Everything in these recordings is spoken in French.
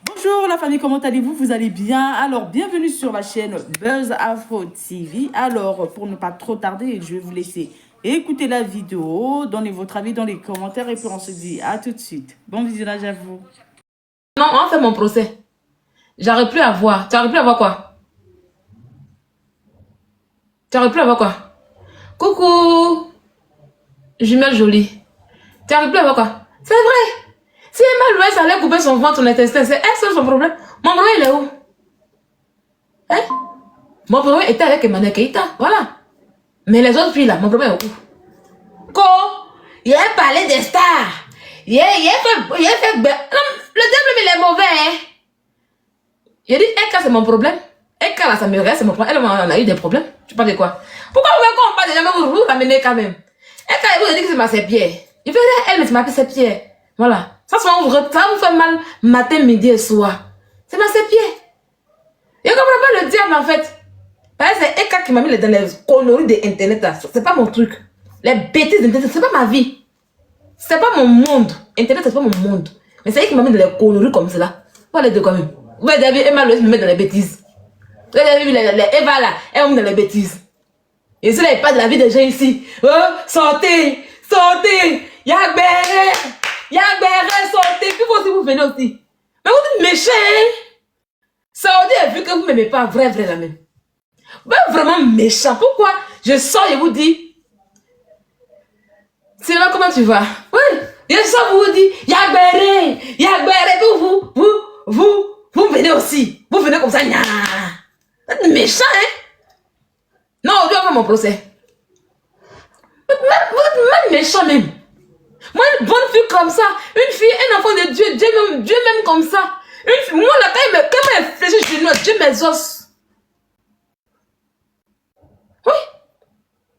Bonjour la famille, comment allez-vous? Vous allez bien? Alors, bienvenue sur la chaîne Buzz Afro TV. Alors, pour ne pas trop tarder, je vais vous laisser écouter la vidéo, donner votre avis dans les commentaires et puis on se dit à tout de suite. Bon visionnage à vous. Non, on fait mon procès. J'arrive plus à voir. Tu n'arrives plus à voir quoi? Tu n'arrives plus à voir quoi? Coucou! Jumelle jolie. Tu n'arrives plus à voir quoi? C'est vrai! Si Emma Louès allait couper son ventre, son intestin, c'est elle seule son problème. Mon problème, il est où? Hein? Mon problème était avec Emmanuel Keïta. Voilà. Mais les autres filles là, mon problème est où? Il a parlé des stars. Il a fait. Non, le diable, il est mauvais, hein? Il dit, Eka, c'est mon problème. Eka, là, ça me regarde, c'est mon problème. Elle, on a eu des problèmes. Tu parles de quoi? Pourquoi on parle de jamais vous ramenez quand même? Eka, elle vous dit que c'est ma pierre. Il fait elle, mais c'est ma pierre. Voilà. Ça vous fait mal matin, midi et soir. C'est ma pierre. Je comprends pas le diable, en fait. Parce que c'est Eka qui m'a mis dans les conneries de Internet, là. C'est pas mon truc. Les bêtises d'Internet, c'est pas ma vie. C'est pas mon monde. Internet, c'est pas mon monde. Mais c'est elle qui m'a mis dans les conneries comme cela. Voilà de quand même. Vous avez vu Emma Louès me met dans les bêtises. Vous avez vu les Eva là, elle me met dans les bêtises. Et cela n'est pas de la vie des gens ici. Oh, sortez, sortez. Yagbere, sortez. Puis vous aussi, vous venez aussi. Mais vous êtes méchants, hein? Sortez, vu que vous ne m'aimez pas, vrai la même. Vous êtes vraiment méchant. Pourquoi je sors et vous dis, c'est là comment tu vas? Oui, je sors, vous dis, Yagbere, vous venez aussi. Vous venez comme ça. Nya. Vous êtes méchant, hein? Non, on doit faire mon procès. Vous êtes même méchant même. Moi, une bonne fille comme ça, une fille, un enfant de Dieu, Dieu même comme ça. Une fille, moi, là, quand il me réfléchit, je dis, Dieu m'exauce. Oui.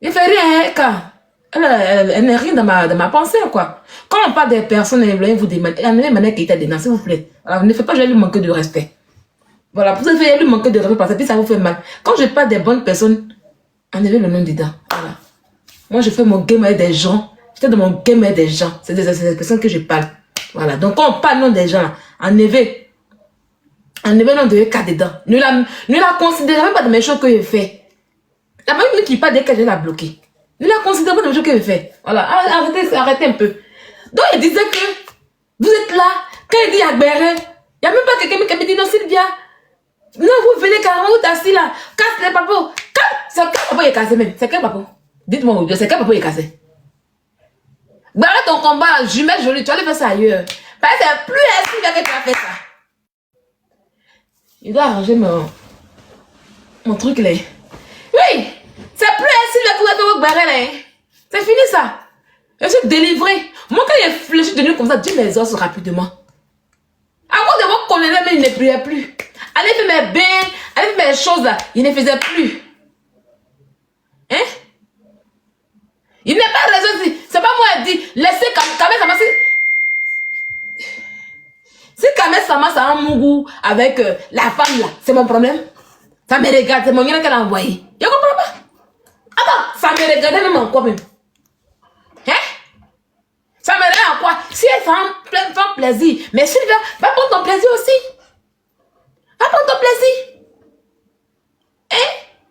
Il fait rien, hein, car elle n'est rien dans ma pensée, quoi. Quand on parle des personnes, vous demandez, enlevez Mané qui était dedans, s'il vous plaît. Alors, ne faites pas, je vais lui manquer de respect. Voilà, vous avez lui manquer de respect parce que ça vous fait mal. Quand je parle des bonnes personnes, enlevez le nom dedans. Voilà. Moi, je fais mon game avec des gens. J'étais dans mon game avec des gens. C'est des personnes que je parle. Voilà. Donc, quand on parle nom des gens, enlevez. Enlevez le nom de cas dedans. Ne la considérez même pas de mes choses que je fais. La même qui parle dès que je la bloquée. Ne la considérez pas de mes choses que je fais. Voilà. Arrêtez un peu. Donc, il disait que vous êtes là. Quand il dit Agbere, il n'y a même pas quelqu'un qui me dit non, Sylvia. Non, vous venez carrément, vous êtes assis là. Casse les papos. C'est quel papo qui est cassé même? C'est quel papo? Dites-moi, c'est quel papo qui est cassé? Bah, ton combat, jumelle jolie, tu vas aller faire ça ailleurs. Parce que c'est plus ainsi que tu as fait ça. Il doit arranger mon truc là. Oui, c'est plus ainsi que tu as fait votre barrel là. C'est fini ça. Je suis délivré. Moi, quand il réfléchit de nuit comme ça, Dieu m'exauce rapidement. À cause de votre colonel, mais il ne priait plus. Allez faire mes bains, allez faire mes choses là, il ne faisait plus. Hein? Il n'est pas raison si. C'est pas moi qui dit. Laissez Kamé Sama. Si Kamé Sama ça a un mougou avec la femme là, c'est mon problème. Ça me regarde, c'est mon gars qu'elle a envoyé. Je comprends pas. Attends, ça me regardait même en quoi même? Hein? Ça me regarde en quoi? Si elle fait plaisir, mais Sylvia, va prendre ton plaisir aussi. Va prendre ton plaisir. Hein?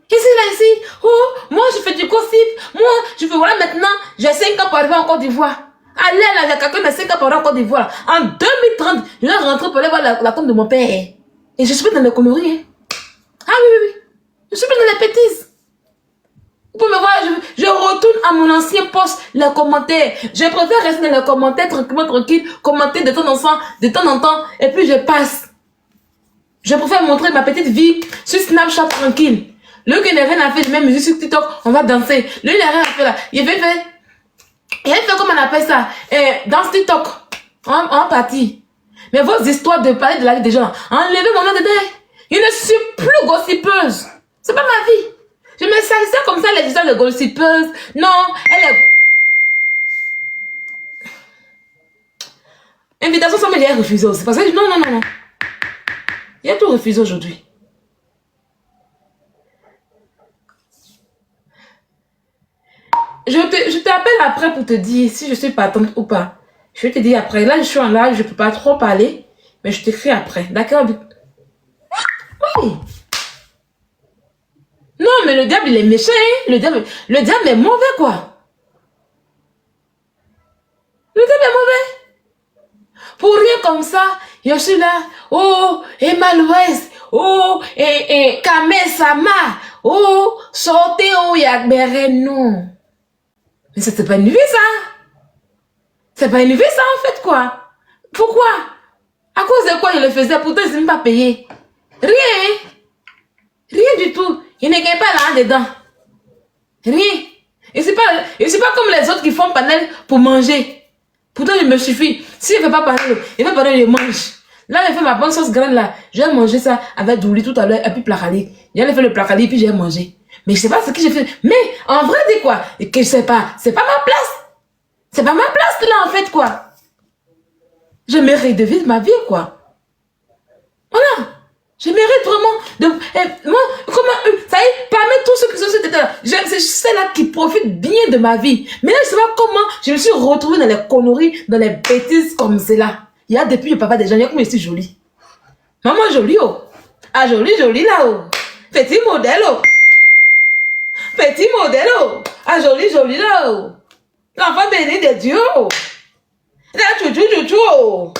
Ici, là, ici. Oh, moi, je fais du gossip. Moi, je fais, voilà, maintenant, j'ai 5 ans pour arriver en Côte d'Ivoire. Allez, là, j'ai quelqu'un de 5 ans pour arriver en Côte d'Ivoire. En 2030, je vais rentrer pour aller voir la compte de mon père. Et je suis pas dans les conneries. Hein. Ah oui. Je suis pas dans les bêtises. Vous pouvez me voir, je retourne à mon ancien poste, les commentaires. Je préfère rester dans les commentaires tranquille, commenter de temps en temps, et puis je passe. Je préfère montrer ma petite vie sur Snapchat tranquille. Le qui n'a rien à faire, je mets musique sur TikTok, on va danser. Lui, il n'a rien à faire là. Il fait comment on appelle ça? Dans TikTok, en partie. Mais vos histoires de parler de la vie des gens, enlevez mon nom dedans. Je ne suis plus gossipeuse. C'est pas ma vie. Je me salissais comme ça les histoires de gossipeuse. Non, elle est... Invitation, ça me l'a refusé aussi. Parce que non. Il a tout refusé aujourd'hui. Je t'appelle après pour te dire si je suis partante ou pas. Je vais te dire après. Là, je suis en live, je peux pas trop parler. Mais je t'écris après. D'accord? Oui. Non, mais le diable, il est méchant, hein? Le diable est mauvais, quoi. Le diable est mauvais. Pour rien comme ça, je suis là. Oh, Emma Louest. Oh, et Kame Sama. Oh, sortez, oh, Yagbere, non. Mais ça, c'est pas une vie, ça. C'est pas une vie, ça, en fait, quoi. Pourquoi? À cause de quoi je le faisais? Pourtant, je ne même pas payé. Rien. Rien du tout. Il ne gagne pas là-dedans. Rien. Et c'est pas comme les autres qui font panel pour manger. Pourtant, il me suffit. Si je ne fais pas panel, il fait panel, je mange. Là, j'ai fait ma bonne sauce grande là. J'ai mangé ça avec Douli tout à l'heure et puis placali. J'ai fait le placali puis j'ai mangé. Mais je sais pas ce que j'ai fait. Mais en vrai, c'est quoi? Que je sais pas. C'est pas ma place. C'est pas ma place là en fait quoi. Je mérite de vivre ma vie quoi. Voilà. Je mérite vraiment de... moi, comment... ça y est, parmi tous ceux qui sont sur cette terre, c'est celle-là qui profite bien de ma vie. Mais là, je sais pas comment je me suis retrouvée dans les conneries, dans les bêtises comme cela. Il y a depuis le papa des gens, il y a comme je suis jolie. Maman jolie, oh. Ah, jolie là, oh. Petit modèle, oh. Petit modèle, oh. Ah, jolie là, oh. L'enfant béni de Dieu, oh. Là, chouchou, oh.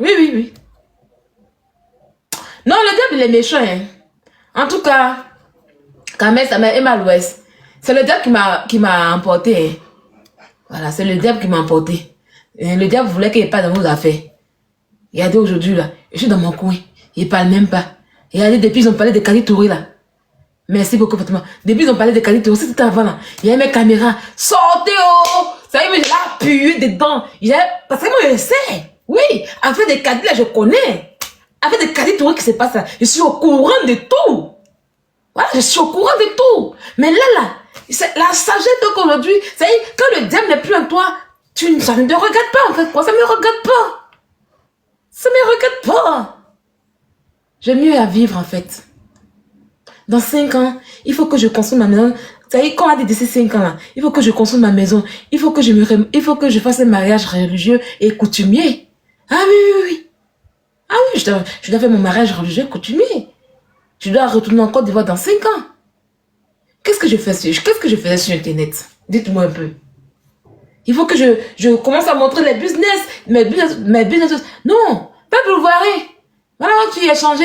Oui. Non, le diable, il est méchant, hein. En tout cas, Kame Sama Emma Louest, c'est le diable qui m'a emporté, hein. Voilà, c'est le diable qui m'a emporté. Et le diable voulait qu'il n'y ait pas dans vos affaires. Regardez aujourd'hui, là, je suis dans mon coin. Ils ne parlent même pas. Regardez, depuis, ils ont parlé de Kali Touré, là. Merci beaucoup, Fatima. Depuis, ils ont parlé de Kali Touré. C'était avant, là. Il y avait mes caméras. Sortez, oh! Ça y est, mais j'ai appuyé dedans. Parce que moi, je sais. Oui, avec des Kali, là, je connais. Avec des Kali Touré qui se passe, là. Je suis au courant de tout. Voilà, je suis au courant de tout. Mais là, la sagesse qu'aujourd'hui, ça y est, quand le diable n'est plus en toi, ça ne te regarde pas, en fait, quoi. Ça ne me regarde pas. Ça ne me regarde pas. J'ai mieux à vivre, en fait. Dans 5 ans, il faut que je construise ma maison. Ça y est, quand on a dit d'ici 5 ans, là, il faut que je construise ma maison. Il faut que je fasse un mariage religieux et coutumier. Ah oui. Ah oui, je dois faire mon mariage religieux et coutumier. Je dois retourner en Côte d'Ivoire dans 5 ans. Qu'est-ce que je faisais sur Internet? Dites-moi un peu. Il faut que je commence à montrer les business, mes business. Non, pas pour voir. Voilà, tu as changé.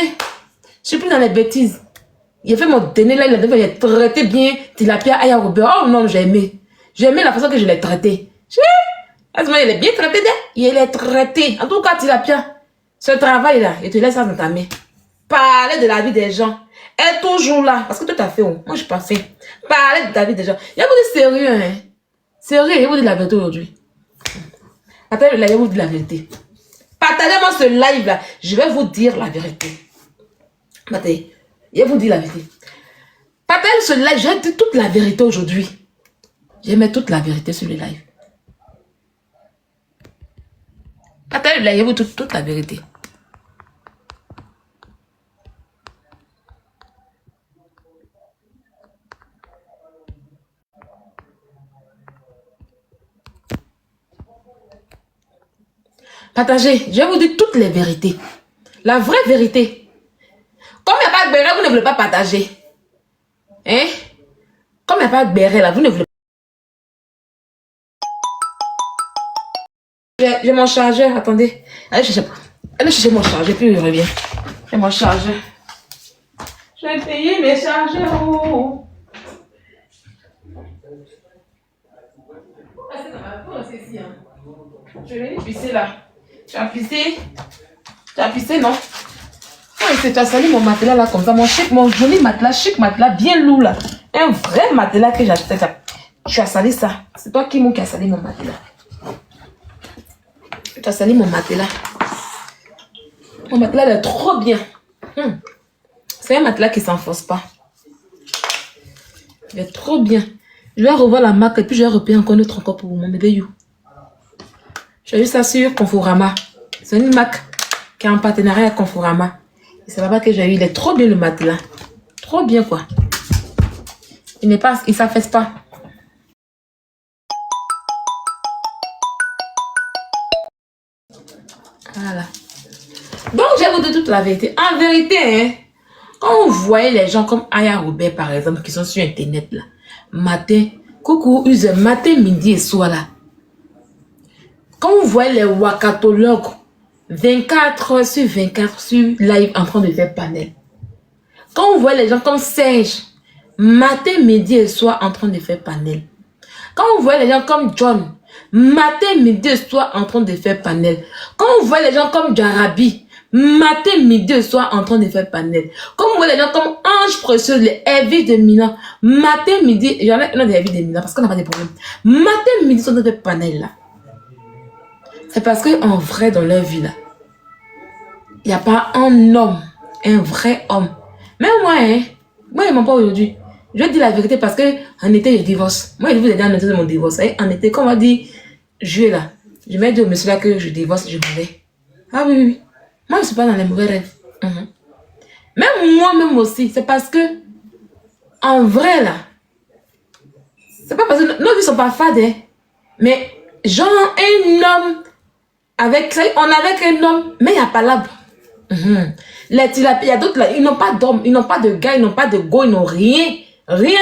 Je suis plus dans les bêtises. Il a fait mon dernier là, il a traité bien Tilapia Aya Robert. Oh non, j'ai aimé. J'ai aimé la façon que je l'ai traité. Il est bien traité, il est traité. En tout cas, Tilapia, ce travail-là, il te laisse ça dans ta main. Parler de la vie des gens. Est toujours là. Parce que toi, t'as fait. Moi, je n'ai pas fait. Parler de ta vie des gens. Il y a beaucoup de sérieux, hein. Sérieux, il y a beaucoup de la vérité aujourd'hui. Attendez, là, il y a beaucoup de la vérité. Partagez-moi ce live-là. Je vais vous dire la vérité. Attendez, il y a vous dire la vérité. Partagez ce live. Je vais dire toute la vérité aujourd'hui. Je vais mettre toute la vérité sur le live. Partagez là, il y a vous toute la vérité. Partagez, je vais vous dire toutes les vérités. La vraie vérité. Comme il n'y a pas de béret, vous ne voulez pas partager. Hein? Comme il n'y a pas de béret là, vous ne voulez pas. J'ai mon chargeur, attendez. Allez chercher mon chargeur, puis je reviens. J'ai mon chargeur. Je vais payer mes chargeurs. Oh. Je vais pisser là. Tu as pissé, non? Tu as sali mon matelas là comme ça. Mon joli matelas, chic matelas, bien lourd là. Un vrai matelas que j'ai acheté. Tu as sali ça. C'est toi qui a sali mon matelas. Tu as sali mon matelas. Mon matelas il est trop bien. C'est un matelas qui ne s'enfonce pas. Il est trop bien. Je vais revoir la marque et puis je vais repayer encore notre encore pour mon bébé You. J'ai vu ça sur Conforama. C'est une marque qui est en partenariat avec Conforama. C'est là-bas que j'ai eu. Il est trop bien le matelas. Trop bien quoi. Il ne s'affaisse pas. la vérité. En vérité, hein, quand vous voyez les gens comme Aya Robert, par exemple, qui sont sur Internet, là, matin, coucou, use matin, midi et soir, là. Quand vous voyez les wakatologues, 24 heures sur 24 sur live en train de faire panel. Quand vous voyez les gens comme Serge, matin, midi et soir en train de faire panel. Quand vous voyez les gens comme John, matin, midi et soir en train de faire panel. Quand vous voyez les gens comme Jarabi, matin, midi et soir en train de faire panel. Quand vous voyez les gens comme Ange Précieux, les Heavy de Milan, matin, midi, il y en a des Heavy de Milan parce qu'on n'a pas de problème. Matin, midi, ils sont en train de faire panel là. C'est parce qu'en vrai, dans leur vie là, il n'y a pas un homme, un vrai homme. Même moi, hein, moi, ils m'ont pas aujourd'hui. Je dis la vérité parce que en été, je divorce. Moi, je vous ai dit en été de mon divorce. Et en été, quand on m'a dit, juillet là, je vais dire au monsieur là que je divorce, je m'en vais. Ah oui, oui, oui. Moi, je ne suis pas dans les mauvais rêves. Même moi-même aussi, c'est parce que, en vrai là, c'est pas parce que nos vies ne sont pas fades, hein, mais genre un homme, avec ça, on est avec un homme, mais il n'y a pas l'arbre. Il y a d'autres là, ils n'ont pas d'homme, ils n'ont pas de gars, ils n'ont pas de go, ils n'ont rien. Rien.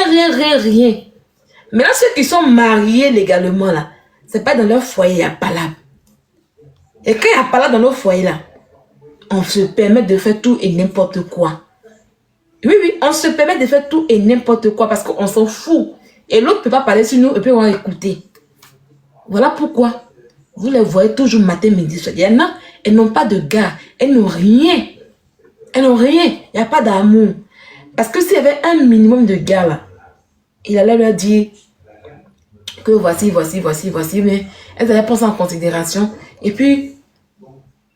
Mais là, ceux qui sont mariés légalement là, c'est pas dans leur foyer, il n'y a pas l'arbre. Et quand il n'y a pas l'arbre dans nos foyers là, on se permet de faire tout et n'importe quoi. Oui, on se permet de faire tout et n'importe quoi parce qu'on s'en fout. Et l'autre ne peut pas parler sur nous et puis on va écouter. Voilà pourquoi vous les voyez toujours matin, midi, soir. Il y en a, elles n'ont pas de gars, elles n'ont rien. Elles n'ont rien, il n'y a pas d'amour. Parce que s'il y avait un minimum de gars là, il allait leur dire que voici, mais elles allaient prendre ça en considération. Et puis,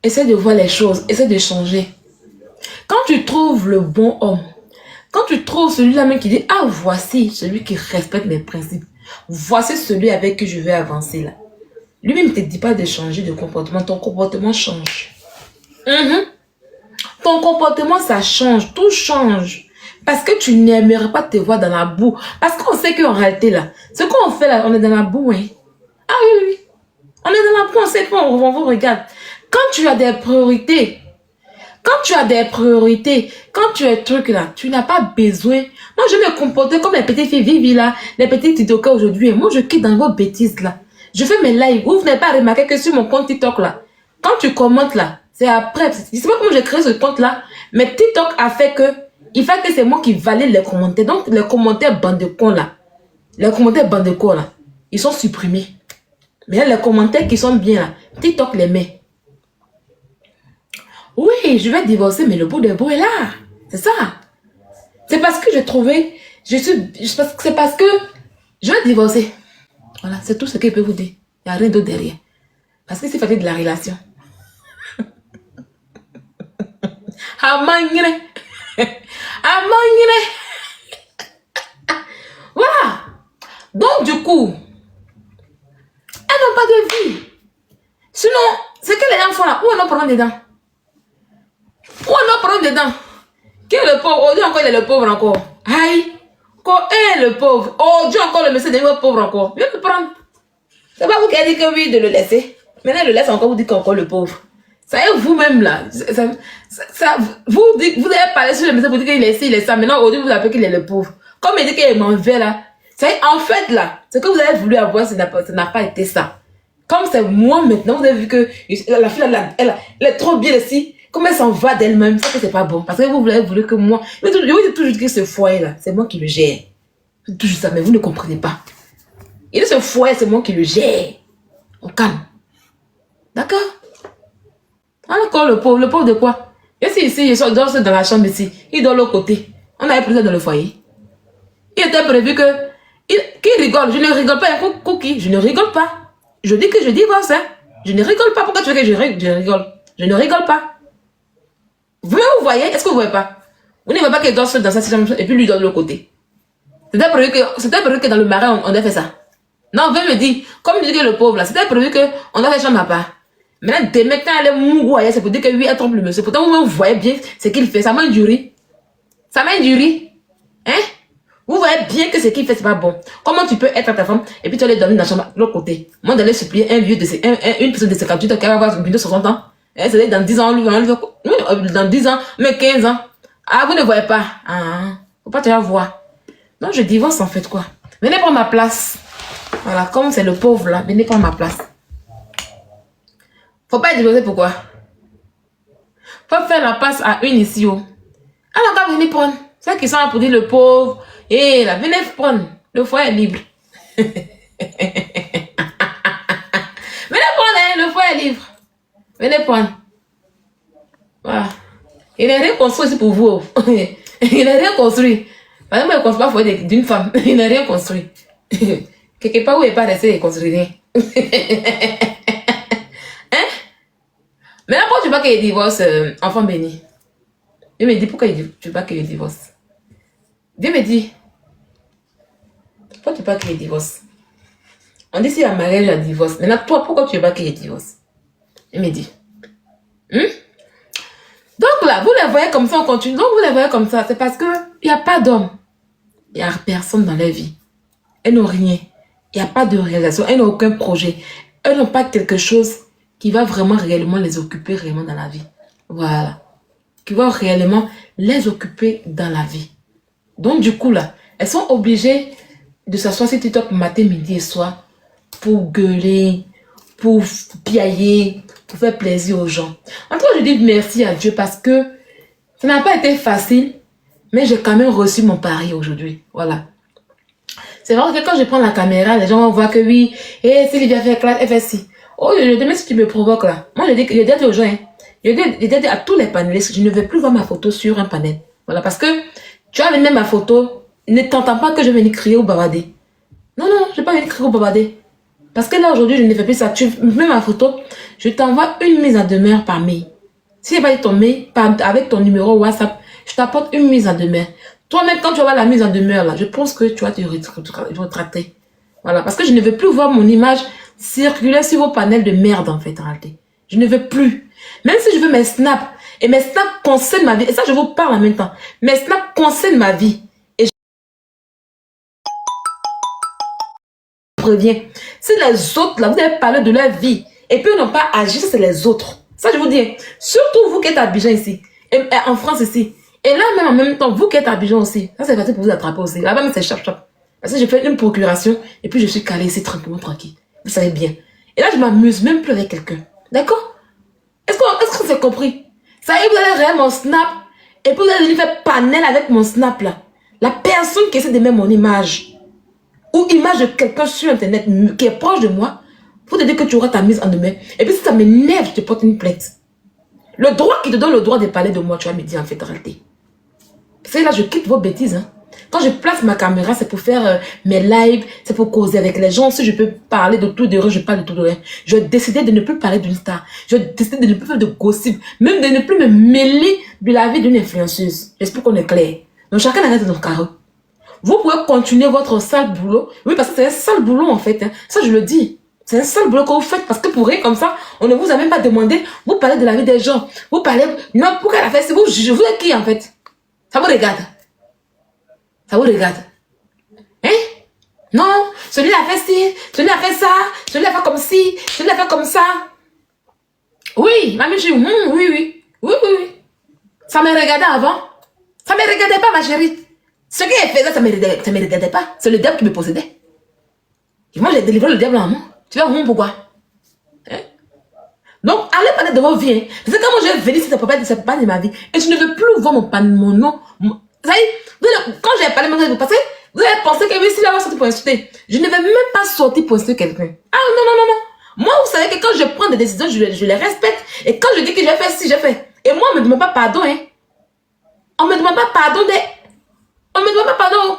essaie de voir les choses, essaie de changer. Quand tu trouves le bon homme, quand tu trouves celui-là même qui dit, ah, voici celui qui respecte mes principes, voici celui avec qui je vais avancer là. Lui-même ne te dit pas de changer de comportement, ton comportement change. Ton comportement, ça change, tout change. Parce que tu n'aimerais pas te voir dans la boue. Parce qu'on sait qu'en réalité là, ce qu'on fait là, on est dans la boue, hein. Ah oui. On est dans la boue, on sait qu'on vous regarde. Quand tu as des priorités, quand tu as des trucs là, tu n'as pas besoin. Moi, je me comporter comme les petites filles Vivi là, les petites TikTokers aujourd'hui. Moi, je quitte dans vos bêtises là. Je fais mes lives. Vous n'avez pas remarqué que sur mon compte TikTok là, quand tu commentes là, c'est après. Je sais pas comment j'ai créé ce compte là, mais TikTok a fait que, il fait que c'est moi qui valide les commentaires. Donc, les commentaires bande de cons là, ils sont supprimés. Mais là, les commentaires qui sont bien là, TikTok les met. Oui, je vais divorcer, mais le bout de bout est là. C'est ça. C'est parce que j'ai trouvé, c'est parce que je vais divorcer. Voilà, c'est tout ce qu'il peut vous dire. Il n'y a rien d'autre derrière. Parce que c'est fait de la relation. Voilà. Donc, du coup, elles n'ont pas de vie. Sinon, c'est que les gens font là. Où on en prend dedans? Qui est le pauvre? Aujourd'hui encore, il est le pauvre encore. Aïe. Quand est le pauvre? Aujourd'hui encore, le monsieur est pauvre encore. Viens le prendre. C'est pas vous qui avez dit que oui, de le laisser. Maintenant, il le laisse encore, vous dites qu'encore le pauvre. Ça y est, vous-même là. Vous avez parlé sur le monsieur, vous dites qu'il est ci, il est ça. Maintenant, aujourd'hui, vous appelez qu'il est le pauvre. Comme il dit qu'il est mauvais là. Ça y est, en fait là, ce que vous avez voulu avoir, ça n'a pas été ça. Comme c'est moi maintenant, vous avez vu que la fille, elle est trop bien ici. Comme elle s'en va d'elle-même, ça que c'est pas bon. Parce que vous avez voulu que moi, je vous ai toujours dit que ce foyer-là, c'est moi qui le gère. C'est toujours ça, mais vous ne comprenez pas. Et ce foyer, c'est moi qui le gère. On calme. D'accord? Encore le pauvre de quoi? Ici, il dort dans la chambre ici. Il dort de l'autre côté. On avait pris ça dans le foyer. Il était prévu que... Qui rigole? Je ne rigole pas. Cookie, je ne rigole pas. Je dis que je divorce, hein. Je ne rigole pas. Pourquoi tu veux que je rigole? Je ne rigole pas. Vous voyez? Est-ce que vous ne voyez pas? Vous ne voyez pas qu'il dort seul dans sa chambre et puis lui dort de l'autre côté. C'était prévu que dans le marais, on a fait ça. Non, vous me dire, comme il dit que le pauvre là, c'était prévu qu'on a fait chambre à part. Maintenant, demain, quand elle est mougouaille, c'est pour dire que oui, elle trompe le monsieur. Pourtant, vous voyez bien ce qu'il fait. Ça m'indurie. Hein? Vous voyez bien que ce qu'il fait, c'est pas bon. Comment tu peux être à ta femme et puis tu vas aller dormir dans la chambre de l'autre côté? Moi, d'aller supplier une personne de 58 ans qui va avoir bientôt 60 ans. Eh, c'est dans 10 ans, dans 10 ans, mais 15 ans. Ah, vous ne voyez pas. Ah, faut pas te la voir. Non, je divorce en fait quoi. Venez prendre ma place. Voilà, comme c'est le pauvre là, venez prendre ma place. Faut pas être divorcé, pourquoi? Faut faire la passe à une ici. Oh. Alors, quand venez prendre. Ceux qui sont là pour dire le pauvre. Et là, venez prendre. Le foyer est libre. Venez prendre, hein, le foyer est libre. Venez prendre. Voilà. Il n'est rien construit ici pour vous. Il n'est rien construit. Par exemple, il ne construit pas le foyer d'une femme. Il n'est rien construit. Quelque part où il n'est pas resté, il construit rien. Hein? Mais là, pourquoi tu veux pas qu'il divorce, enfant béni? Dieu me dit, pourquoi tu veux pas qu'il divorce? Dieu me dit, pourquoi tu veux pas qu'il divorce? On dit s'il y a mariage, il y a divorce. Maintenant, toi, pourquoi tu veux pas qu'il divorce? Il me dit. Donc là, vous les voyez comme ça, on continue. Donc vous les voyez comme ça, c'est parce que il n'y a pas d'homme. Il n'y a personne dans leur vie. Elles n'ont rien. Il n'y a pas de réalisation. Elles n'ont aucun projet. Elles n'ont pas quelque chose qui va vraiment réellement les occuper réellement dans la vie. Voilà. Qui va réellement les occuper dans la vie. Donc du coup là, elles sont obligées de s'asseoir sur TikTok matin, midi et soir pour gueuler, pour piailler, pour faire plaisir aux gens. En tout cas, je dis merci à Dieu parce que ça n'a pas été facile, mais j'ai quand même reçu mon pari aujourd'hui. Voilà. C'est vrai que quand je prends la caméra, les gens vont voir que oui, et Sylvia fait classe, elle fait ci. Oh, je demande si tu me provoques là. Moi, je dis aux gens, hein, je dis à tous les panélistes, je ne veux plus voir ma photo sur un panel. Voilà, parce que tu as même ma photo, ne t'entends pas que je vais venir crier ou bavarder. Non, non, je ne vais pas venir crier ou bavarder. Parce que là, aujourd'hui, je ne fais plus ça. Tu mets ma photo, je t'envoie une mise en demeure par mail. Si je n'ai pas ton mail, avec ton numéro WhatsApp, je t'apporte une mise en demeure. Toi-même, quand tu vas la mise en demeure, là, je pense que tu vas te retracter. Voilà, parce que je ne veux plus voir mon image circuler sur vos panels de merde, en fait, en réalité. Je ne veux plus. Même si je veux mes snaps, et mes snaps concernent ma vie, et ça, je vous parle en même temps. Mes snaps concernent ma vie. Et je préviens. Si les autres, là, vous avez parlé de leur vie, et puis ils n'ont pas agi, ça, c'est les autres. Ça, je vous dis. Surtout vous qui êtes à Abidjan ici, et en France ici. Et là, même en même temps, vous qui êtes à Abidjan aussi, ça, c'est facile pour vous attraper aussi. Là-bas, c'est chap-chap. Parce que j'ai fait une procuration, et puis je suis calée ici tranquillement, tranquille. Vous savez bien. Et là, je m'amuse même plus avec quelqu'un. D'accord? Est-ce que c'est compris? Ça y est, vous allez regarder mon snap, et puis vous allez venir faire panel avec mon snap là. La personne qui essaie de mettre mon image, ou image de quelqu'un sur internet qui est proche de moi, faut te dire que tu auras ta mise en demeure. Et puis si ça m'énerve, je te porte une plainte. Le droit qui te donne le droit de parler de moi, tu vas me dire en fait en réalité. Parce que là, je quitte vos bêtises. Hein. Quand je place ma caméra, c'est pour faire mes lives, c'est pour causer avec les gens. Si je peux parler de tout de rien, je parle de tout de rien. Je décidé de ne plus parler d'une star. Je décidé de ne plus faire de gossip. Même de ne plus me mêler de la vie d'une influenceuse. J'espère qu'on est clair. Donc chacun arrête dans le carreau. Vous pouvez continuer votre sale boulot. Oui, parce que c'est un sale boulot en fait. Hein. Ça, je le dis. C'est un sale boulot que vous faites parce que pour rien comme ça, on ne vous a même pas demandé. Vous parlez de la vie des gens. Vous parlez... Non, pourquoi elle a fait ça? Vous êtes qui en fait? Ça vous regarde. Ça vous regarde. Hein? Non, celui-là a fait ci, celui-là a fait ça, celui-là a fait comme ci, celui-là a fait comme ça. Oui, mamie, je dis, oui. Ça me regardait avant. Ça me regardait pas, ma chérie. Ce qu'elle faisait, ça me regardait pas. C'est le diable qui me possédait. Et moi, j'ai délivré le diable en moi. Tu vas voir pourquoi? Hein? Donc, allez parler de vos vies. Hein. Parce que quand moi, je vais venir, ça ne peut pas de ma vie. Et je ne veux plus voir mon nom. Vous savez, quand j'ai parlé, parce que vous avez pensé que oui, si là, sorti pour insulter. Je ne vais même pas sortir pour insulter quelqu'un. Ah non. Moi, vous savez que quand je prends des décisions, je les respecte. Et quand je dis que j'ai fait ci, j'ai fait. Et moi, on ne me demande pas pardon. Hein. On ne me demande pas pardon. On ne me demande pas pardon.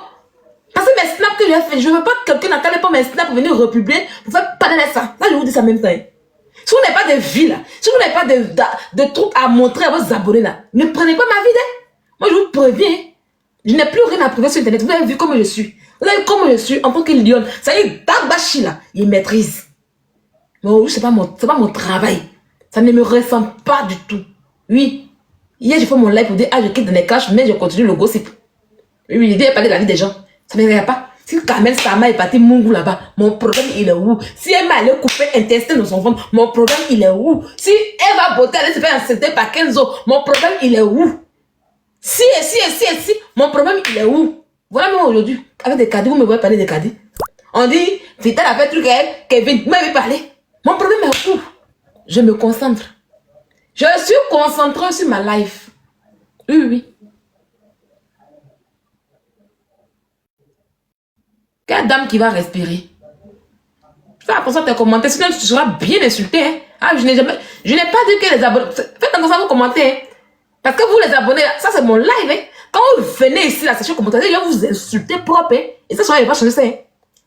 Parce que mes snaps que j'ai fait, je ne veux pas que quelqu'un n'attende pas mes snaps pour venir republier, pour faire parler de ça. Là, je vous dis ça en même temps. Si vous n'avez pas de vie là, si vous n'avez pas de trucs à montrer à vos abonnés là, ne prenez pas ma vie. Hein. Moi, je vous préviens. Je n'ai plus rien à prouver sur internet. Vous avez vu comment je suis. Vous avez vu comment je suis en tant que lionne. Ça y est, Dabashi là, il maîtrise. Mais aujourd'hui, c'est pas mon travail. Ça ne me ressemble pas du tout. Oui. Hier, j'ai fait mon live pour dire, je quitte dans les caches, mais je continue le gossip. Oui, l'idée est de parler de la vie des gens. Ça ne me regarde pas. Si Kamel Sama est parti Mungu là-bas, mon problème il est où? Si elle m'a allé couper intestin dans son ventre, mon problème il est où? Si elle va botter, elle se fait insulter par Kenzo, mon problème il est où? Si, mon problème il est où? Voilà moi aujourd'hui, avec des cadets, vous me voyez parler des cadets. On dit, Vital a fait truc à elle, Kevin, vous m'avez parlé. Mon problème est où? Je me concentre. Je suis concentré sur ma life. Oui. Quelle dame qui va respirer? Fais attention à tes commentaires, sinon tu seras bien insulté. Hein? Ah, je n'ai pas dit que les abonnés... Faites attention à vos commentaires. Hein? Parce que vous les abonnés, ça c'est mon live. Hein? Quand vous venez ici, la section commentaire, je vais vous insulter propre. Hein? Et ça, ne va pas changer ça. Hein?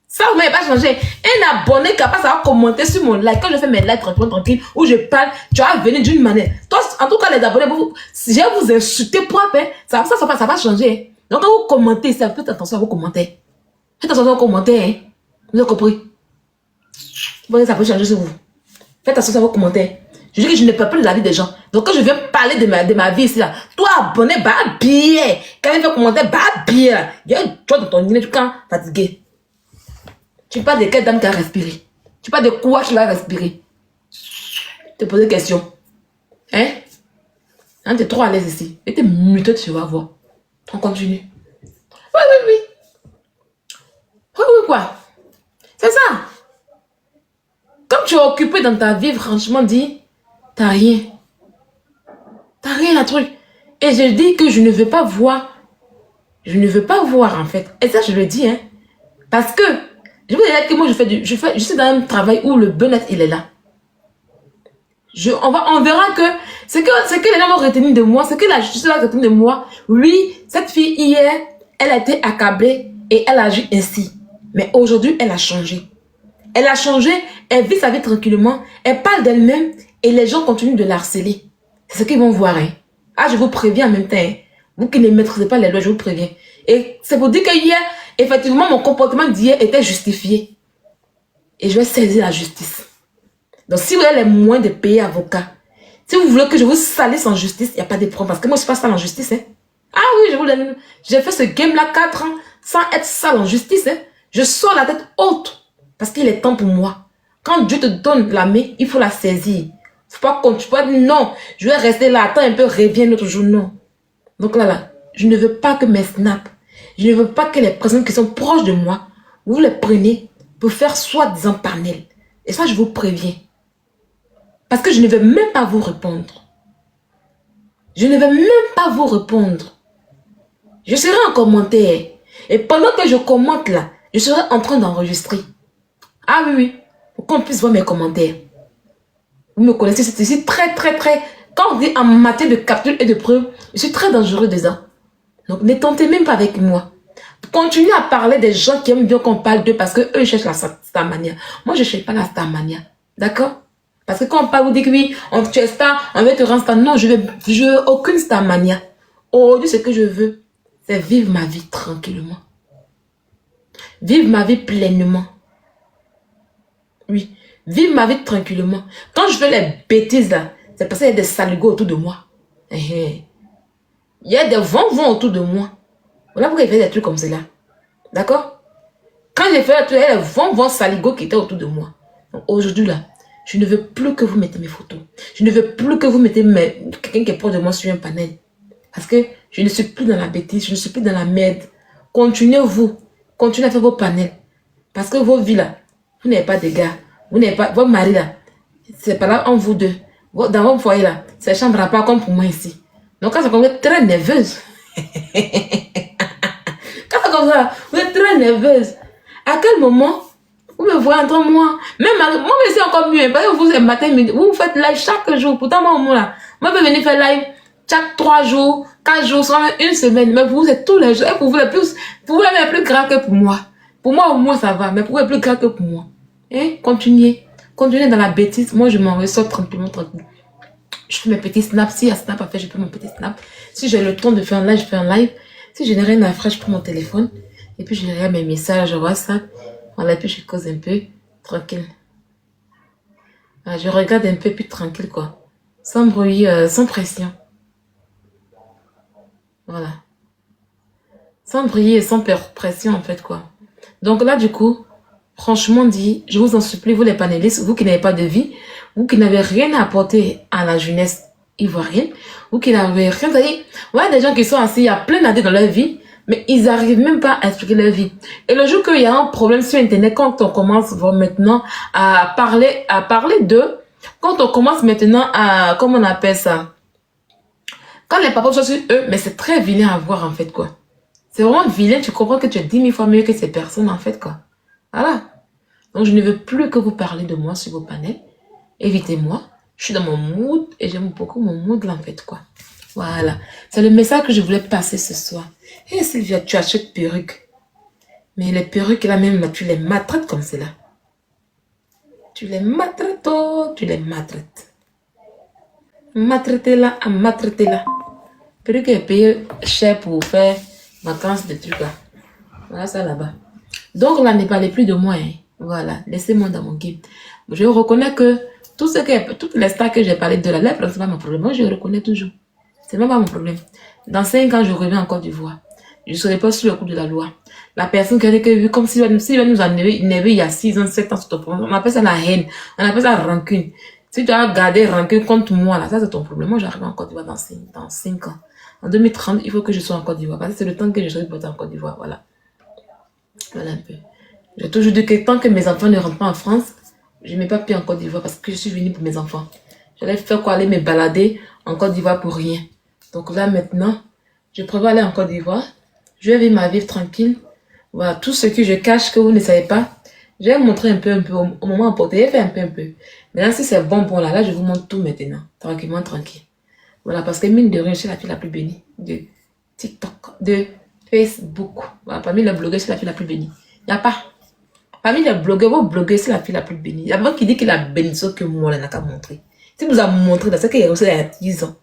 Ça, vous ne pas changer. Un abonné capable de commenter sur mon live. Quand je fais mes lives tranquille, où je parle, tu vas venir d'une manière. Toi, en tout cas, les abonnés, je vais vous insulter propre. Hein? Ça va changer. Hein? Donc, quand vous commentez, faites attention à vos commentaires. Faites attention aux commentaires. Hein? Vous avez compris? Bon, ça peut changer sur vous. Faites attention à vos commentaires. Je dis que je ne peux plus de la vie des gens. Donc, quand je viens parler de ma vie ici, là, toi, abonné, bah, bien. Quand il fait commenter, bah, bien. Il y a une chose dans ton nez, tu es fatigué. Tu parles de quelle dame qui a respiré? Tu parles de quoi qui va respirer? Te poser des questions. Hein? Hein, t'es trop à l'aise ici. Et t'es muteux, tu vas voir. On continue. Oui. Oui, quoi? C'est ça. Comme tu es occupé dans ta vie, franchement, dis, t'as rien. T'as rien à truc. Et je dis que je ne veux pas voir. Je ne veux pas voir, en fait. Et ça, je le dis, hein. Parce que, je vous dire que moi, je suis dans un travail où le bien-être, il est là. On verra que ce que les gens vont retenir de moi, ce que la justice va retenir de moi. Oui, cette fille, hier, elle a été accablée et elle a agi ainsi. Mais aujourd'hui, elle a changé. Elle a changé, elle vit sa vie tranquillement, elle parle d'elle-même et les gens continuent de la harceler. C'est ce qu'ils vont voir. Hein. Ah, je vous préviens en même temps. Hein. Vous qui ne maîtrisez pas les lois, je vous préviens. Et c'est pour dire que hier, effectivement, mon comportement d'hier était justifié. Et je vais saisir la justice. Donc, si vous avez les moyens de payer avocat, si vous voulez que je vous salisse en justice, il n'y a pas de problème. Parce que moi, je ne suis pas sale en justice. Hein. Ah oui, je vous donne. J'ai fait ce game-là 4 ans sans être sale en justice. Hein. Je sors la tête haute. Parce qu'il est temps pour moi. Quand Dieu te donne la main, il faut la saisir. Faut pas qu'on tu peux dire non, je vais rester là, attends un peu, reviens l'autre jour, non. Donc là, je ne veux pas que mes snaps, je ne veux pas que les personnes qui sont proches de moi, vous les prenez pour faire soi-disant panel. Et ça, je vous préviens. Parce que je ne vais même pas vous répondre. Je ne vais même pas vous répondre. Je serai en commentaire. Et pendant que je commente là, je serai en train d'enregistrer. Ah oui, pour qu'on puisse voir mes commentaires. Vous me connaissez, c'est ici très. Quand on dit en matière de capture et de preuve, je suis très dangereux dedans. Donc ne tentez même pas avec moi. Continuez à parler des gens qui aiment bien qu'on parle d'eux parce qu'eux cherchent la starmania. Moi, je ne cherche pas la starmania. D'accord? Parce que quand on parle, vous dites que oui, tu es star, on veut te rendre star. Non, je veux aucune starmania. Aujourd'hui, ce que je veux, c'est vivre ma vie tranquillement. Vivre ma vie pleinement. Oui, vivre ma vie tranquillement. Quand je fais les bêtises là, c'est parce qu'il y a des saligots autour de moi. Il y a des vents autour de moi. Voilà pourquoi il fait des trucs comme cela. D'accord? Quand j'ai fait il y a des vents saligots qui étaient autour de moi. Aujourd'hui là, je ne veux plus que vous mettez mes photos. Je ne veux plus que vous mettez quelqu'un qui est proche de moi sur un panel. Parce que je ne suis plus dans la bêtise, je ne suis plus dans la merde. Continuez à faire vos panels. Parce que vos vies là, vous n'avez pas de gars. Vous n'avez pas... Votre mari là, c'est pas là en vous deux. Dans votre foyer là, c'est chambre à part comme pour moi ici. Donc quand c'est comme ça, vous êtes très nerveuse. Quand c'est comme ça, vous êtes très nerveuse. À quel moment vous me voyez entre moi? Même moi, c'est encore mieux. Parce que vous, c'est matin, midi. Vous faites live chaque jour. Pourtant, moi, au moins là, moi, je peux venir faire live chaque 3 jours, 4 jours, soit même une semaine. Mais pour vous, c'est tous les jours. Et pour vous, pour vous, c'est plus grave que pour moi. Pour moi, au moins, ça va. Mais pour vous, c'est plus grave que pour moi. Et continuez dans la bêtise. Moi, je m'en ressors tranquillement. Je fais mes petits snaps. Si il y a snap à faire, je fais mon petit snap. Si j'ai le temps de faire un live, je fais un live. Si je n'ai rien à faire, je prends mon téléphone. Et puis, je regarde mes messages, je vois ça. Voilà, et puis je cause un peu. Tranquille. Je regarde un peu, puis tranquille, quoi. Sans bruit, sans pression. Voilà. Sans bruit et sans pression, en fait, quoi. Donc là, du coup, franchement dit, je vous en supplie, vous les panélistes, vous qui n'avez pas de vie, vous qui n'avez rien à apporter à la jeunesse ivoirienne, vous qui n'avez rien à dire. Ouais, des gens qui sont assis, il y a plein d'années dans leur vie, mais ils n'arrivent même pas à expliquer leur vie. Et le jour qu'il y a un problème sur Internet, quand on commence maintenant à parler d'eux, quand on commence maintenant à, comment on appelle ça? Quand les papas sont sur eux, mais c'est très vilain à voir en fait, quoi. C'est vraiment vilain, tu comprends que tu es 10 000 fois mieux que ces personnes en fait, quoi. Voilà. Donc je ne veux plus que vous parlez de moi sur vos panels. Évitez-moi. Je suis dans mon mood et j'aime beaucoup mon mood là en fait, quoi. Voilà. C'est le message que je voulais passer ce soir. Et Sylvia, tu achètes perruques. Mais les perruques là même, là, tu les maltraites comme cela. Tu les maltraites, oh, tu les maltraites. Maltraitez-la, maltraitez-la. Perruque est payé cher pour faire vacances de trucs là. Voilà ça là-bas. Donc là, ne parlez plus de moi. Hein. Voilà, laissez-moi dans mon game. Je reconnais que toutes les stars que j'ai parlé de la lèpre, c'est pas mon problème. Moi, je reconnais toujours. C'est même pas mon problème. Dans 5 ans, je reviens en Côte d'Ivoire. Je ne serai pas sur le coup de la loi. La personne qui a vu comme s'il va nous enlever il y a 6 ans, 7 ans sur ton problème. On appelle ça la haine. On appelle ça la rancune. Si tu as gardé rancune contre moi, là, ça c'est ton problème. Moi, j'arrive en Côte d'Ivoire dans 5 ans. En 2030, il faut que je sois en Côte d'Ivoire. Parce que c'est le temps que je serai porté en Côte d'Ivoire. Voilà. Voilà un peu. J'ai toujours dit que tant que mes enfants ne rentrent pas en France, je ne mets pas pied en Côte d'Ivoire parce que je suis venue pour mes enfants. J'allais faire quoi? Aller me balader en Côte d'Ivoire pour rien. Donc là maintenant, je prévois aller en Côte d'Ivoire. Je vais vivre ma vie tranquille. Voilà, tout ce que je cache que vous ne savez pas, je vais vous montrer un peu. Au moment opportun, je vais faire un peu. Maintenant, si c'est bon pour là, je vous montre tout maintenant. Tranquillement, tranquille. Voilà, parce que mine de rien, je suis la fille la plus bénie de TikTok, de Facebook. Voilà, parmi les blogueurs, je suis la fille la plus bénie. Il n'y a pas. Parmi les blogueurs, vos blogueurs, c'est la fille la plus bénie. Il y a pas qui dit qu'il a béni ce que moi, elle n'a qu'à montrer. Si vous a montré, c'est qu'il y a reçu il y a 10 ans.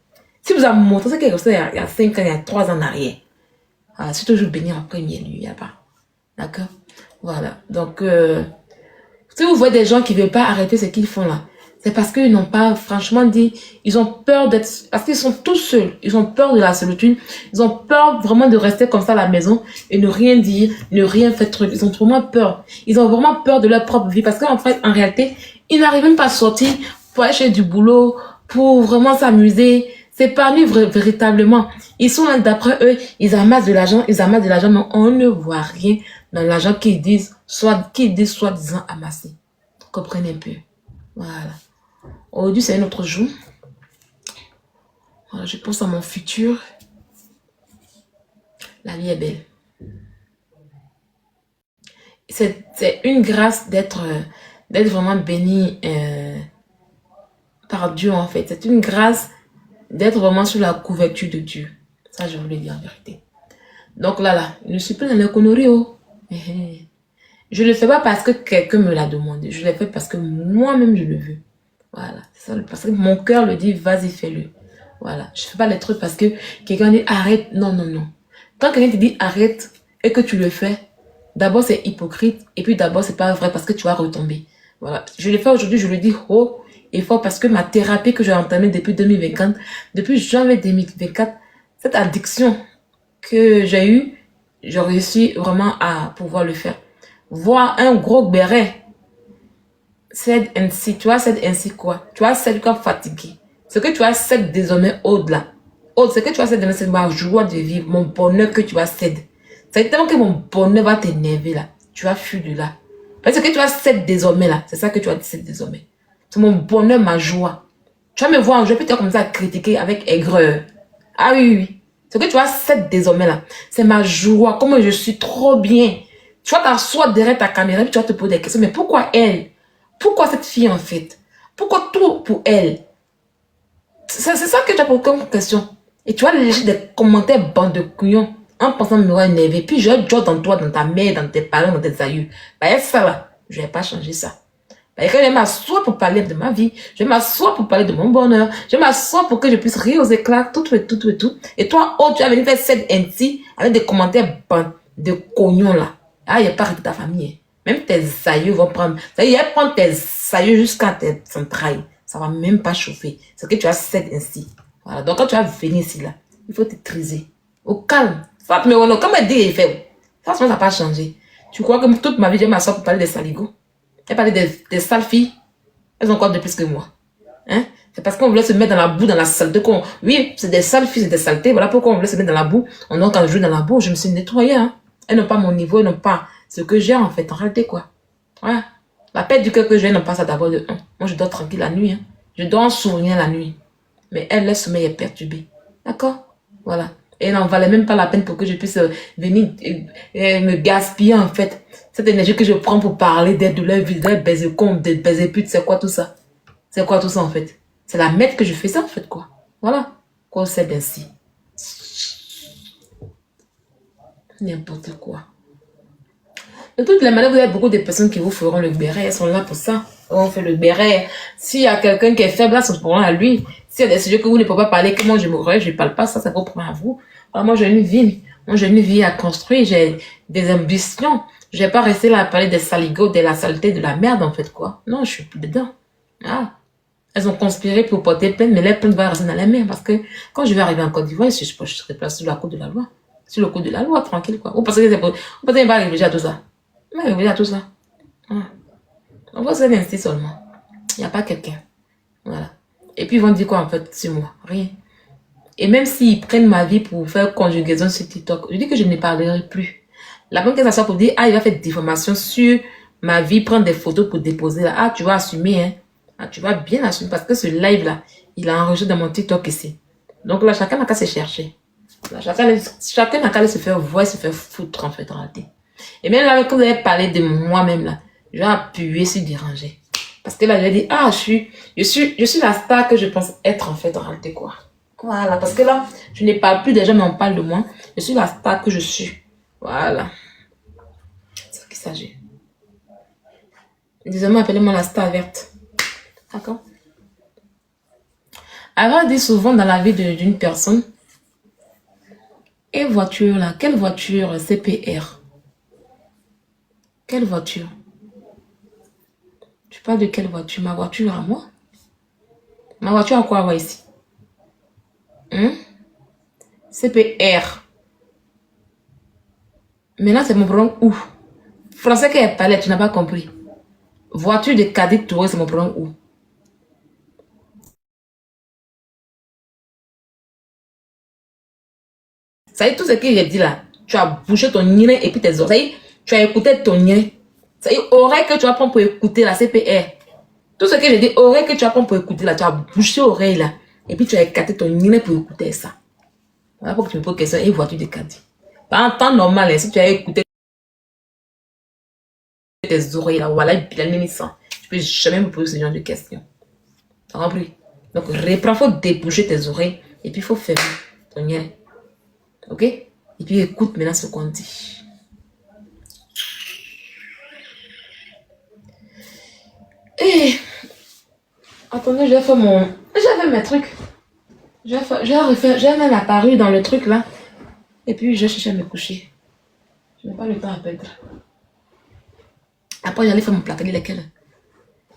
Si vous a montré, c'est qu'il y a reçu il y a 5 ans, il y a 3 ans en arrière. Voilà, c'est toujours béni après, il n'y a pas. D'accord? Voilà. Donc, si vous voyez des gens qui ne veulent pas arrêter ce qu'ils font là, c'est parce qu'ils n'ont pas franchement dit, ils ont peur d'être, parce qu'ils sont tous seuls, ils ont peur de la solitude, ils ont peur vraiment de rester comme ça à la maison et ne rien dire, ne rien faire truc. Ils ont vraiment peur. Ils ont vraiment peur de leur propre vie parce qu'en fait, en réalité, ils n'arrivent même pas à sortir pour aller chez du boulot, pour vraiment s'amuser, s'épanouir véritablement. Ils sont là, d'après eux, ils amassent de l'argent, mais on ne voit rien dans l'argent qu'ils disent, soi-disant amasser. Comprenez un peu. Voilà. Aujourd'hui, c'est un autre jour. Voilà, je pense à mon futur. La vie est belle. C'est une grâce d'être vraiment béni par Dieu, en fait. C'est une grâce d'être vraiment sous la couverture de Dieu. Ça, je voulais dire en vérité. Donc là, je ne suis plus dans les conneries. Oh. Je ne le fais pas parce que quelqu'un me l'a demandé. Je le fais parce que moi-même, je le veux. Voilà. Ça, parce que mon cœur le dit, vas-y, fais-le. Voilà. Je ne fais pas les trucs parce que quelqu'un dit arrête. Non, non, non. Quand quelqu'un te dit arrête et que tu le fais, d'abord, c'est hypocrite. Et puis d'abord, c'est pas vrai parce que tu vas retomber. Voilà. Je le fais aujourd'hui, je le dis haut et fort parce que ma thérapie que j'ai entamée depuis 2024, depuis janvier 2024, cette addiction que j'ai eue, j'ai réussi vraiment à pouvoir le faire. Voir un gros béret, c'est ainsi, tu vois, c'est ainsi quoi? Tu vois, c'est comme fatigué. Ce que tu as cède désormais au-delà. Ce que tu as cède, c'est ma joie de vivre, mon bonheur que tu as cède. C'est tellement que mon bonheur va t'énerver là. Tu vas fuir de là. Parce que tu as cède désormais là, c'est ça que tu as cède désormais. C'est mon bonheur, ma joie. Tu vas me voir, je vais peut-être commencer à critiquer avec aigreur. Ah oui, oui, oui. Ce que tu as cède désormais là, c'est ma joie, comment je suis trop bien. Tu vas t'asseoir derrière ta caméra et tu vas te poser des questions. Mais pourquoi elle? Pourquoi cette fille en fait? Pourquoi tout pour elle? C'est ça que tu as comme question. Et tu vas lâcher des commentaires bande de couillons en pensant me voir énervé. Puis je vais dans toi, dans ta mère, dans tes parents, dans tes aïeux. Bah, ça là, je vais pas changer ça. Bah, quand je m'assois pour parler de ma vie, je m'assois pour parler de mon bonheur, je m'assois pour que je puisse rire aux éclats, tout. Et toi, oh, tu vas venir faire cette ainsi avec des commentaires bande de couillons là. Ah, il n'y a pas de ta famille. Même tes aïeux vont prendre. Ça y est, prendre tes aïeux jusqu'à tes entrailles. Ça va même pas chauffer. C'est que tu as cède ainsi. Voilà. Donc quand tu vas venir ici là, il faut t'étriser. Au calme. Mais comme elle dit, il fait. Ça ne va pas changer. Tu crois que toute ma vie, je m'assois pour parler des saligots? Elle parlait des sales filles. Elles ont encore de plus que moi. Hein? C'est parce qu'on voulait se mettre dans la boue, dans la saleté. Oui, c'est des sales filles, c'est des saletés. Voilà pourquoi on voulait se mettre dans la boue. Donc, quand je joue dans la boue, je me suis nettoyée. Hein? Elles n'ont pas mon niveau, elles n'ont pas ce que j'ai en fait. En réalité, quoi. Voilà. La paix du cœur que j'ai, n'ont pas ça d'abord de un. Moi, je dors tranquille la nuit. Hein? Je dors en souriant la nuit. Mais elle, le sommeil est perturbé. D'accord? Voilà. Et elle n'en valait même pas la peine pour que je puisse venir me gaspiller en fait. Cette énergie que je prends pour parler de leur vie, de leur baiser con, de baiser pute, c'est quoi tout ça? C'est quoi tout ça en fait? C'est la merde que je fais ça en fait quoi. Voilà. Quoi c'est ainsi. N'importe quoi. De toutes les manières, vous avez beaucoup de personnes qui vous feront le béret. Elles sont là pour ça. On fait le béret. S'il y a quelqu'un qui est faible, là, c'est pour à lui. S'il y a des sujets que vous ne pouvez pas parler, que moi je mourrai, je ne parle pas, ça, c'est vos problèmes à vous. Alors, moi, j'ai une vie. Moi, j'ai une vie à construire. J'ai des ambitions. Je vais pas rester là à parler des saligots, de la saleté, de la merde, en fait, quoi. Non, je suis plus dedans. Ah. Elles ont conspiré pour porter plainte, mais les plaintes vont rester dans les mains. Parce que quand je vais arriver en Côte d'Ivoire, je serai placé sur la côte de la loi. Sur le coup de la loi, tranquille, quoi. Vous pensez qu'il va réfléchir à tout ça? Mais réfléchir à tout ça. Ah. On va se l'instinct seulement. Il n'y a pas quelqu'un. Voilà. Et puis ils vont dire quoi en fait sur moi? Rien. Et même s'ils prennent ma vie pour faire conjugaison sur TikTok, je dis que je ne parlerai plus. La bonne que ça soit pour dire, ah, il va faire des diffamations sur ma vie, prendre des photos pour déposer là. Ah, tu vas assumer, hein. Ah, tu vas bien assumer parce que ce live-là, il a enregistré dans mon TikTok ici. Donc là, chacun n'a qu'à se chercher. Là, chacun n'a qu'à se faire voir, se faire foutre en fait en réalité. Et même là, quand vous avez parlé de moi-même là, je vais appuyer sur déranger. Parce que là, je vais dire, ah, je suis la star que je pense être en fait en réalité quoi. Voilà, parce que là, je ne parle plus des gens, mais on parle de moi. Je suis la star que je suis. Voilà. C'est ce qu'il s'agit. Désormais, appelez-moi la star verte. D'accord? Alors, on dit souvent dans la vie d'une personne, et voiture là, quelle voiture CPR? Quelle voiture? Tu parles de quelle voiture? Ma voiture à moi? Ma voiture à quoi avoir ici? CPR. Maintenant, c'est mon problème où? Français qui est palais, tu n'as pas compris. Voiture de cadet Touré, c'est mon problème où? Ça y est, tout ce que j'ai dit là, tu as bouché ton nez et puis tes oreilles, tu as écouté ton nez. Ça y est, oreille que tu vas prendre pour écouter la CPR. Tout ce que j'ai dit, oreille que tu vas prendre pour écouter là, tu as bouché oreille là, et puis tu as écarté ton nez pour écouter ça. Voilà pourquoi tu me poses question, et voiture de cadet. En temps normal, hein, si tu as écouté tes oreilles là, voilà, bien ministre, tu peux jamais me poser ce genre de questions. Tu as compris? Donc, reprends, il faut déboucher tes oreilles et puis il faut fermer ton nez. Ok? Et puis écoute maintenant ce qu'on dit. Et attendez, j'ai fait mes trucs. J'ai même apparu dans le truc là. Et puis j'ai cherché à me coucher. Je n'ai pas le temps à perdre. Après, j'allais faire mon placali, lesquels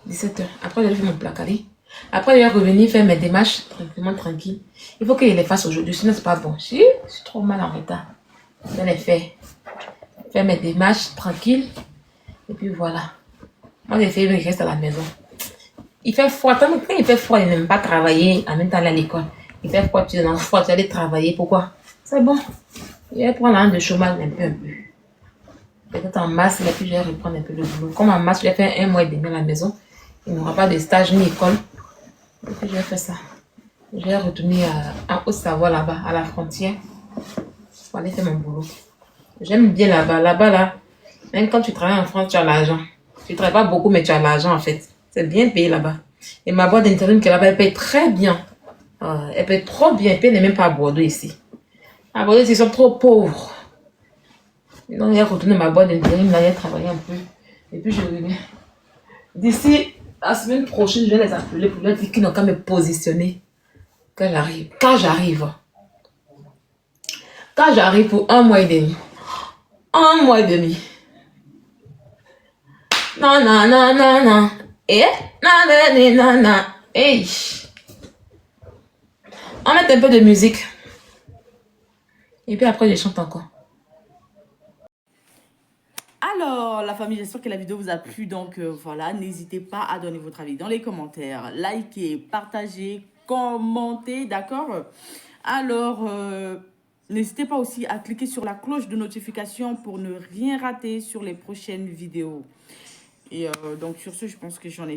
17h. Après, j'allais faire mon placali. Après, j'allais revenir faire mes démarches tranquillement, tranquille. Il faut que je les fasse aujourd'hui, sinon c'est pas bon. Je suis trop mal en retard. Je vais les faire. Faire mes démarches tranquille. Et puis voilà. Moi, les filles, je reste à la maison. Il fait froid. Quand il fait froid, il n'aime pas travailler en même temps aller à l'école. Il fait froid, tu es dans le froid, tu vas aller travailler. Pourquoi? C'est bon. Je vais prendre un de chômage un peu. Peut-être en mars, et puis je vais reprendre un peu le boulot. Comme en mars, je vais faire 1 mois et demi à la maison. Il n'y aura pas de stage ni école. Et puis je vais faire ça. Je vais retourner en Haute-Savoie là-bas, à la frontière. Pour aller faire mon boulot. J'aime bien là-bas. Là-bas, là, même quand tu travailles en France, tu as l'argent. Tu ne travailles pas beaucoup, mais tu as l'argent en fait. C'est bien payé là-bas. Et ma boîte d'intérim qui est là-bas, elle paye très bien. Elle paye trop bien. Et puis elle n'est même pas à Bordeaux ici. À Bordeaux, ils sont trop pauvres. Donc, j'ai retourné ma boîte d'intérim, là, j'ai travaillé un peu. Et puis, je reviens. D'ici la semaine prochaine, je vais les appeler pour leur dire qu'ils n'ont qu'à me positionner. Quand j'arrive. Quand j'arrive pour 1 mois et demi. 1 mois et demi. Non, non, non, non, non. Et non, non, non, non. Hey. On met un peu de musique. Et puis après, je chante encore. Alors, la famille, j'espère que la vidéo vous a plu. Donc, voilà, n'hésitez pas à donner votre avis dans les commentaires. Likez, partagez, commentez, d'accord? Alors, n'hésitez pas aussi à cliquer sur la cloche de notification pour ne rien rater sur les prochaines vidéos. Et donc, sur ce, je pense que j'en ai fait.